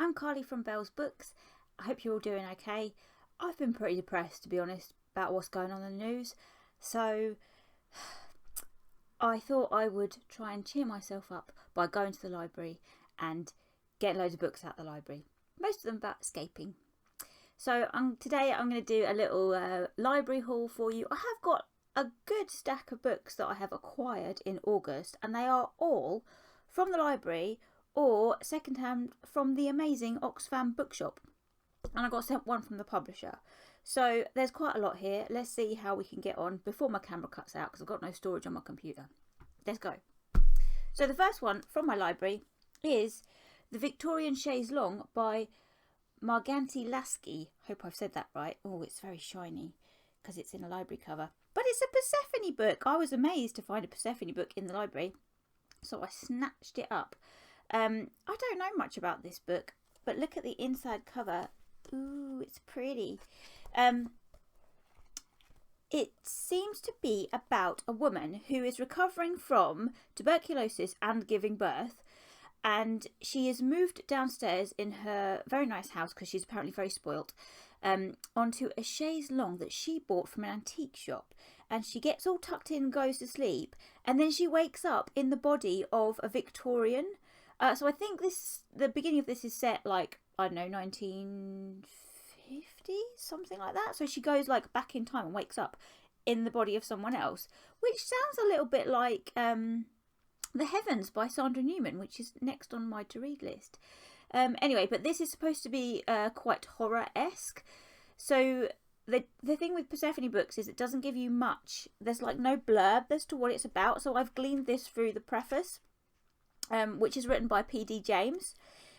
I'm Carly from Belle's Books. I hope you're all doing okay. I've been pretty depressed, to be honest, about what's going on in the news. So I thought I would try and cheer myself up by going to the library and getting loads of books out of the library. Most of them about escaping. So today I'm going to do a little library haul for you. I have got a good stack of books that I have acquired in August, and they are all from the library or secondhand from the amazing Oxfam bookshop. And I got sent one from the publisher. So there's quite a lot here. Let's see how we can get on before my camera cuts out, because I've got no storage on my computer. Let's go. So the first one from my library is The Victorian Chaise-longue by Marganti Lasky. Hope I've said that right. Oh, it's very shiny because it's in a library cover. But it's a Persephone book. I was amazed to find a Persephone book in the library, so I snatched it up. I don't know much about this book, but look at the inside cover. Ooh, it's pretty. It seems to be about a woman who is recovering from tuberculosis and giving birth, and she is moved downstairs in her very nice house, because she's apparently very spoilt, onto a chaise-longue that she bought from an antique shop. And she gets all tucked in, goes to sleep, and then she wakes up in the body of a Victorian. So I think the beginning of this is set like, I don't know, 1950, something like that. So she goes like back in time and wakes up in the body of someone else, which sounds a little bit like The Heavens by Sandra Newman, which is next on my to read list. Anyway, but this is supposed to be quite horror-esque. So the thing with Persephone books is it doesn't give you much. There's like no blurb as to what it's about. So I've gleaned this through the preface, which is written by P.D. James.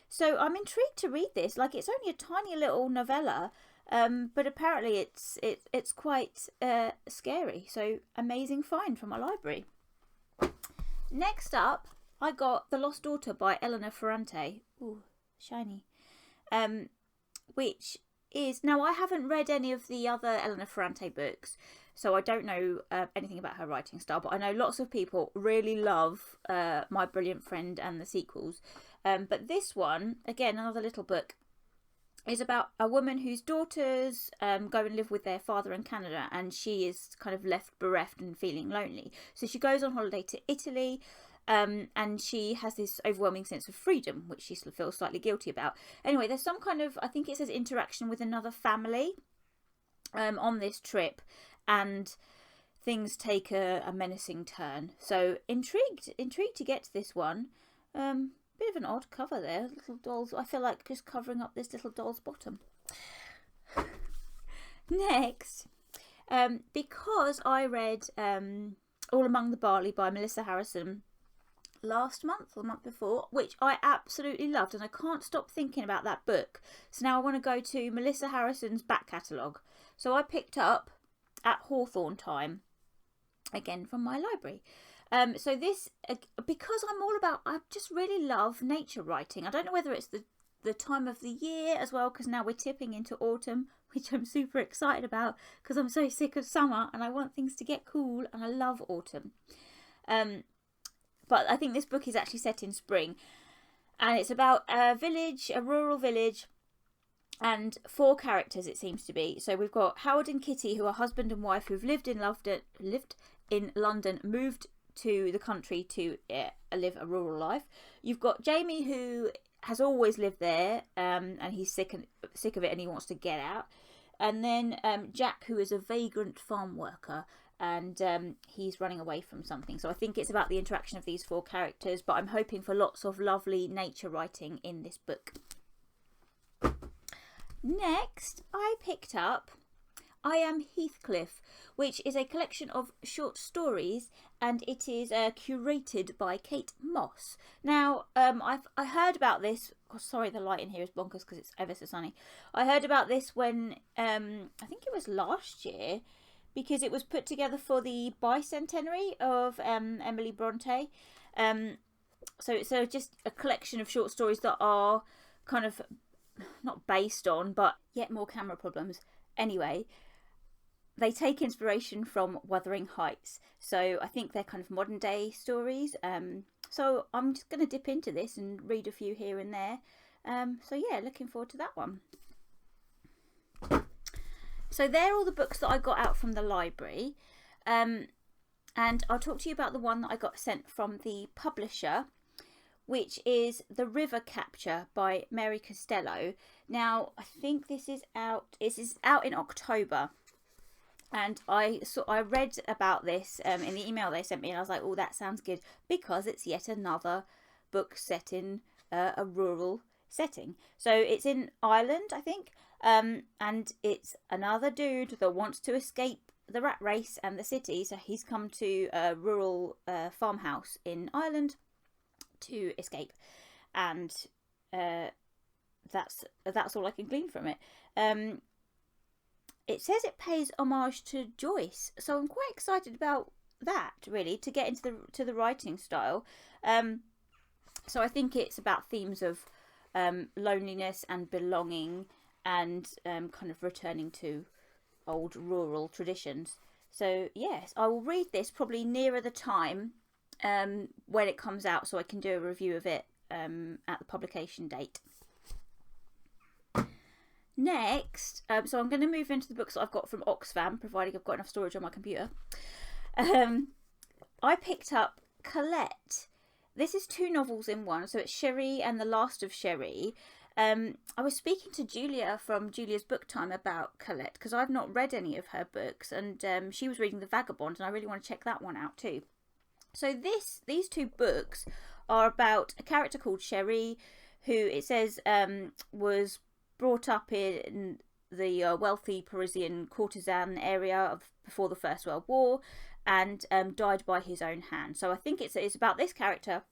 So I'm intrigued to read this. Like, it's only a tiny little novella, but apparently it's quite scary. So amazing find from my library. Next up, I got The Lost Daughter by Eleanor Ferrante. Ooh, shiny. Which is, now I haven't read any of the other Eleanor Ferrante books, so I don't know anything about her writing style, but I know lots of people really love My Brilliant Friend and the sequels. But this one, again, another little book, is about a woman whose daughters go and live with their father in Canada, and she is kind of left bereft and feeling lonely. So she goes on holiday to Italy, and she has this overwhelming sense of freedom, which she feels slightly guilty about. Anyway, there's some kind of, I think it says, interaction with another family on this trip, and things take a menacing turn. So intrigued to get to this one. Bit of an odd cover there, little dolls. I feel like just covering up this little doll's bottom. Next, because I read All Among the Barley by Melissa Harrison last month or the month before, which I absolutely loved, and I can't stop thinking about that book. So now I want to go to Melissa Harrison's back catalogue. So I picked up At Hawthorne Time, again from my library. So this, because I just really love nature writing. I don't know whether it's the time of the year as well, because now we're tipping into autumn, which I'm super excited about, because I'm so sick of summer and I want things to get cool, and I love autumn. But I think this book is actually set in spring, and it's about a rural village, and 4 characters it seems to be. So we've got Howard and Kitty, who are husband and wife, who've lived in London, moved to the country to live a rural life. You've got Jamie, who has always lived there, and he's sick of it and he wants to get out. And then Jack, who is a vagrant farm worker, and he's running away from something. So I think it's about the interaction of these 4 characters, but I'm hoping for lots of lovely nature writing in this book. Next, I picked up I Am Heathcliff, which is a collection of short stories, and it is curated by Kate Moss. Now, I heard about this. Oh, sorry, the light in here is bonkers because it's ever so sunny. I heard about this when I think it was last year, because it was put together for the bicentenary of Emily Bronte. So just a collection of short stories that are kind of not based on, but yet more camera problems. Anyway, they take inspiration from Wuthering Heights, so I think they're kind of modern day stories. So I'm just going to dip into this and read a few here and there. So yeah, looking forward to that one. So they're all the books that I got out from the library. And I'll talk to you about the one that I got sent from the publisher, which is The River Capture by Mary Costello. Now, I think this is out. It is out in October, and I read about this in the email they sent me, and I was like, oh, that sounds good, because it's yet another book set in a rural setting. So it's in Ireland, I think, and it's another dude that wants to escape the rat race and the city. So he's come to a rural farmhouse in Ireland to escape, and that's all I can glean from it. It says it pays homage to Joyce, so I'm quite excited about that, really, to get into the writing style. So I think it's about themes of loneliness and belonging, and kind of returning to old rural traditions. So yes, I will read this probably nearer the time when it comes out, so I can do a review of it at the publication date. Next, so I'm going to move into the books that I've got from Oxfam, providing I've got enough storage on my computer. I picked up Colette. This is 2 novels in one, so it's Cherie and the Last of Cherie. I was speaking to Julia from Julia's Book Time about Colette, because I've not read any of her books, and she was reading The Vagabond, and I really want to check that one out too. So these 2 books are about a character called Cherie, who it says was brought up in the wealthy Parisian courtesan area before the First World War, and died by his own hand. So I think it's about this character,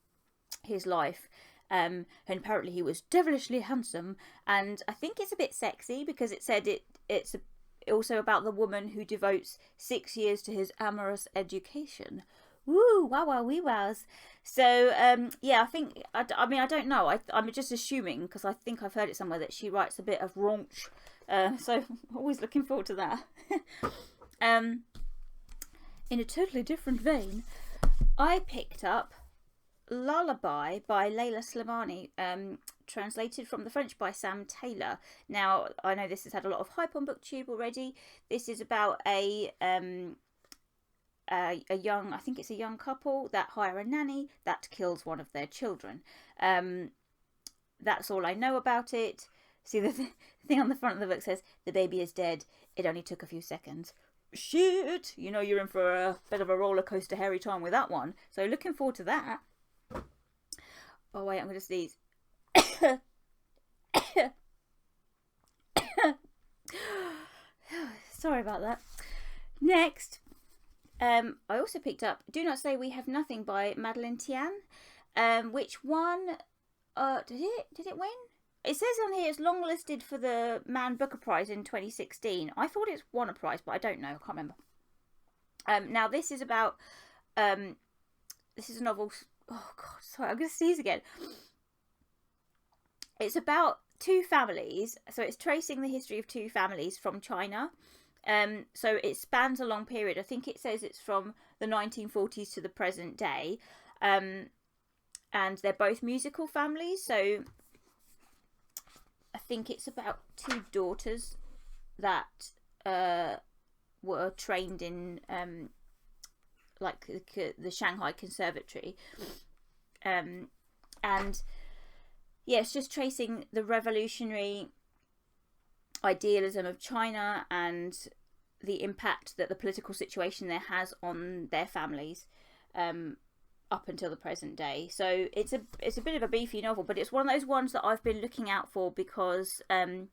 his life, and apparently he was devilishly handsome, and I think it's a bit sexy, because it said it's also about the woman who devotes 6 years to his amorous education. Woo, wow, wow, wee wows. So, yeah, I think, I mean, I don't know. I'm just assuming, because I think I've heard it somewhere, that she writes a bit of raunch. So, always looking forward to that. In a totally different vein, I picked up Lullaby by Leila Slimani, translated from the French by Sam Taylor. Now, I know this has had a lot of hype on BookTube already. This is about a young, I think it's a young couple that hire a nanny that kills one of their children. That's all I know about it. See, the thing on the front of the book says, the baby is dead. It only took a few seconds. Shit! You know, you're in for a bit of a roller coaster hairy time with that one. So looking forward to that. Oh wait, I'm going to sneeze. Sorry about that. Next, I also picked up Do Not Say We Have Nothing by Madeleine Tian, which won, did it win? It says on here it's longlisted for the Man Booker Prize in 2016. I thought it's won a prize, but I don't know, I can't remember. Now this is about, this is a novel, oh god, sorry, I'm going to sneeze again. It's about 2 families, so it's tracing the history of 2 families from China. So it spans a long period. I think it says it's from the 1940s to the present day. And they're both musical families. So I think it's about 2 daughters that were trained in like the Shanghai Conservatory. And yeah, it's just tracing the revolutionary idealism of China and the impact that the political situation there has on their families up until the present day. So it's a bit of a beefy novel, but it's one of those ones that I've been looking out for, because I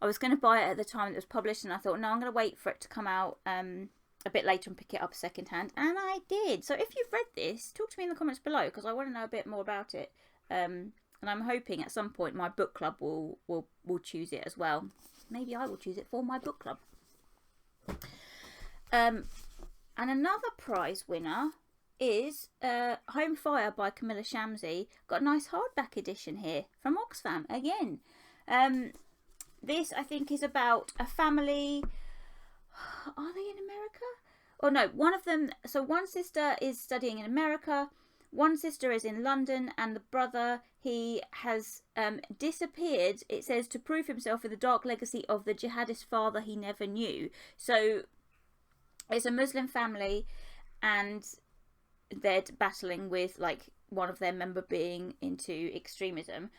was going to buy it at the time it was published, and I thought, no, I'm going to wait for it to come out a bit later and pick it up second hand, and I did. So if you've read this, talk to me in the comments below, because I want to know a bit more about it. And I'm hoping at some point my book club will choose it as well. Maybe I will choose it for my book club. And another prize winner is Homefire by Camilla Shamsi. Got a nice hardback edition here from Oxfam again. This, I think, is about a family. Are they in America? Oh no, one of them. So one sister is studying in America. One sister is in London, and the brother, he has disappeared, it says, to prove himself with the dark legacy of the jihadist father he never knew. So it's a Muslim family, and they're battling with, like, one of their member being into extremism.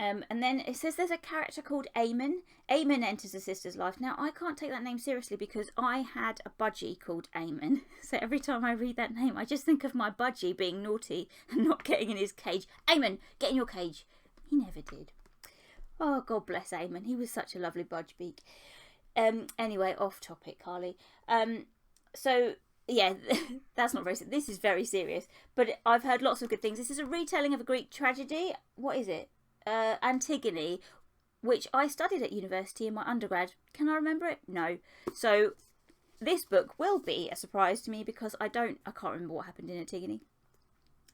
And then it says there's a character called Eamon. Eamon enters the sister's life. Now, I can't take that name seriously because I had a budgie called Eamon. So every time I read that name, I just think of my budgie being naughty and not getting in his cage. Eamon, get in your cage. He never did. Oh, God bless Eamon. He was such a lovely budgebeak. Anyway, off topic, Carly. So, yeah, that's not very serious. This is very serious. But I've heard lots of good things. This is a retelling of a Greek tragedy. What is it? Antigone, which I studied at university in my undergrad. Can I remember it? No. So this book will be a surprise to me because I can't remember what happened in Antigone.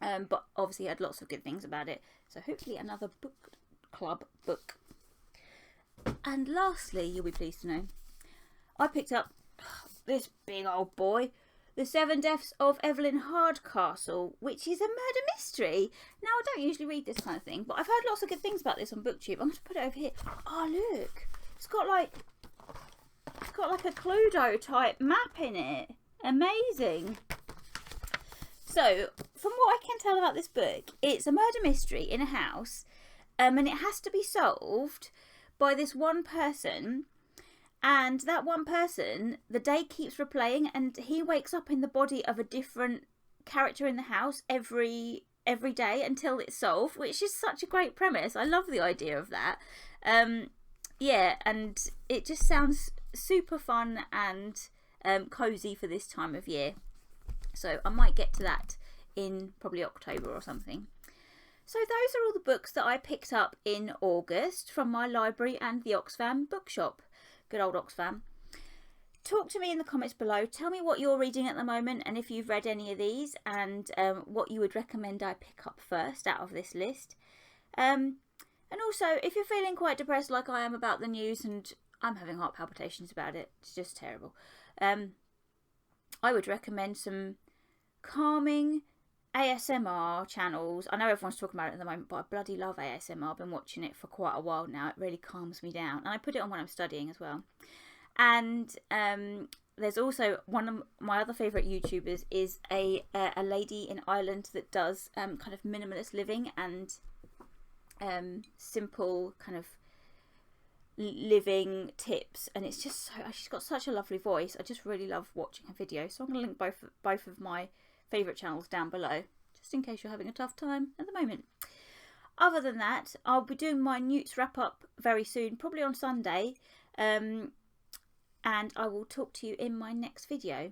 But obviously I had lots of good things about it. So hopefully another book club book. And lastly, you'll be pleased to know, I picked up this big old boy, The 7 Deaths of Evelyn Hardcastle, which is a murder mystery. Now, I don't usually read this kind of thing, but I've heard lots of good things about this on BookTube. I'm going to put it over here. Oh, look. It's got like a Cluedo type map in it. Amazing. So, from what I can tell about this book, it's a murder mystery in a house, and it has to be solved by this one person. And that one person, the day keeps replaying, and he wakes up in the body of a different character in the house every day until it's solved, which is such a great premise. I love the idea of that. Yeah, and it just sounds super fun and cosy for this time of year. So I might get to that in probably October or something. So those are all the books that I picked up in August from my library and the Oxfam bookshop. Good old Oxfam. Talk to me in the comments below. Tell me what you're reading at the moment and if you've read any of these, and what you would recommend I pick up first out of this list. And also, if you're feeling quite depressed like I am about the news, and I'm having heart palpitations about it, it's just terrible, I would recommend some calming ASMR channels. I know everyone's talking about it at the moment, but I bloody love ASMR. I've been watching it for quite a while now. It really calms me down, and I put it on when I'm studying as well. And there's also one of my other favourite YouTubers is a lady in Ireland that does kind of minimalist living and simple kind of living tips, and it's just so, she's got such a lovely voice. I just really love watching her videos, so I'm going to link both of my favourite channels down below, just in case you're having a tough time at the moment. Other than that, I'll be doing my Newts wrap up very soon, probably on Sunday, and I will talk to you in my next video.